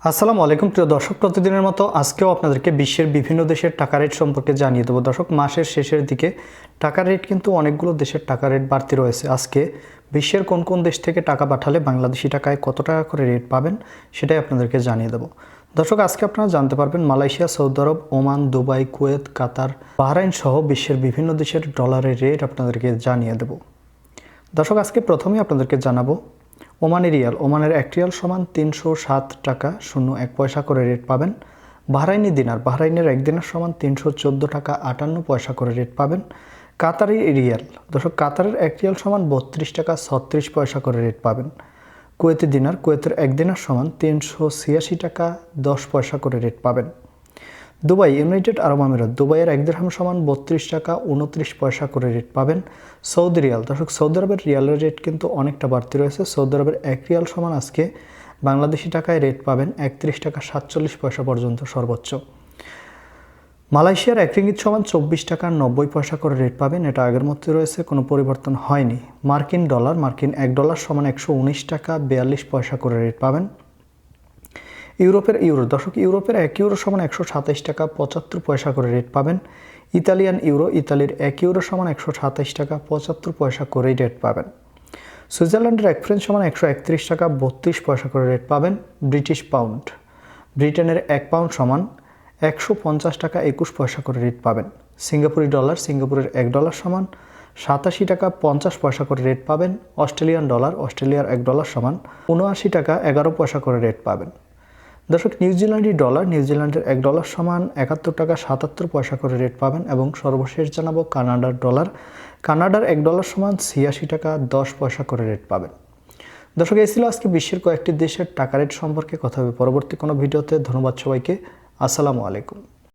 আসসালামু আলাইকুম প্রিয় দর্শক, প্রতিদিনের মতো আজকেও আপনাদেরকে বিশ্বের বিভিন্ন দেশের টাকা রেট সম্পর্কে জানিয়ে দেবো। দর্শক, মাসের শেষের দিকে টাকা রেট কিন্তু অনেকগুলো দেশের টাকা রেট বাড়তি রয়েছে। আজকে বিশ্বের কোন কোন দেশ থেকে টাকা পাঠালে বাংলাদেশি টাকায় কত টাকা করে রেট পাবেন সেটাই আপনাদেরকে জানিয়ে দেবো। দর্শক, আজকে আপনারা জানতে পারবেন মালয়েশিয়া, সৌদি আরব, ওমান, দুবাই, কুয়েত, কাতার, বাহরাইন সহ বিশ্বের বিভিন্ন দেশের ডলারের রেট আপনাদেরকে জানিয়ে দেবো। দর্শক, আজকে প্রথমেই আপনাদেরকে জানাবো ওমানি রিয়াল। ওমানের 1 রিয়াল সমান 307 টাকা 01 পয়সা করে রেট পাবেন। বাহরাইনি দিনার, বাহরাইনের 1 দিনার সমান 314 টাকা 58 পয়সা করে রেট পাবেন। কাতারি রিয়াল, দর্শক কাতারের 1 রিয়াল সমান 32 টাকা 36 পয়সা করে রেট পাবেন। কুয়েতি দিনার, কুয়েতের 1 দিনার সমান 386 টাকা 10 পয়সা করে রেট পাবেন। দুবাই, ইউনাইটেড আরব আমিরাত, দুবাইয়ের 1 দিরহাম সমান 32 টাকা 29 পয়সা করে রেট পাবেন। সৌদি রিয়াল, দর্শক সৌদি আরবের রিয়ালের রেট কিন্তু অনেকটা বাড়তি রয়েছে। সৌদি আরবের 1 রিয়াল সমান আজকে বাংলাদেশি টাকায় রেট পাবেন 31 টাকা 47 পয়সা পর্যন্ত সর্বোচ্চ। মালয়েশিয়ার 1 রিঙ্গিত সমান 24 টাকা 90 পয়সা করে রেট পাবেন, এটা আগের মধ্যে রয়েছে, কোনো পরিবর্তন হয়নি। মার্কিন ডলার, মার্কিন 1 ডলার সমান 119 টাকা 42 পয়সা করে রেট পাবেন। ইউরোপের ইউরো, দর্শক ইউরোপের 1 ইউরো সমান 127 টাকা 75 পয়সা করে রেট পাবেন। ইতালিয়ান ইউরো, ইতালির 1 ইউরো সমান 127 টাকা 75 পয়সা করেই রেট পাবেন। সুইজারল্যান্ডের 1 ফ্রেঞ্চ সমান 131 টাকা 32 পয়সা করে রেট পাবেন। ব্রিটিশ পাউন্ড, ব্রিটেনের 1 পাউন্ড সমান 150 টাকা 21 পয়সা করে রেট পাবেন। সিঙ্গাপুরি ডলার, সিঙ্গাপুরের 1 ডলার সমান 87 টাকা 50 পয়সা করে রেট পাবেন। অস্ট্রেলিয়ান ডলার, অস্ট্রেলিয়ার 1 ডলার সমান 79 টাকা 11 পয়সা করে রেট পাবেন। দর্শক, নিউজিল্যান্ডি ডলার, নিউজিল্যান্ডের 1 ডলার সমান 71 টাকা 77 পয়সা করে রেট পাবেন। এবং সর্বশেষ জানাবো কানাডার ডলার, কানাডার 1 ডলার সমান 86 টাকা 10 পয়সা করে রেট পাবেন। দর্শক, এই ছিল আজকে বিশ্বের কয়েকটি দেশের টাকা রেট সম্পর্কে কথা হবে পরবর্তী কোনো ভিডিওতে। ধন্যবাদ সবাইকে, আসসালামু আলাইকুম।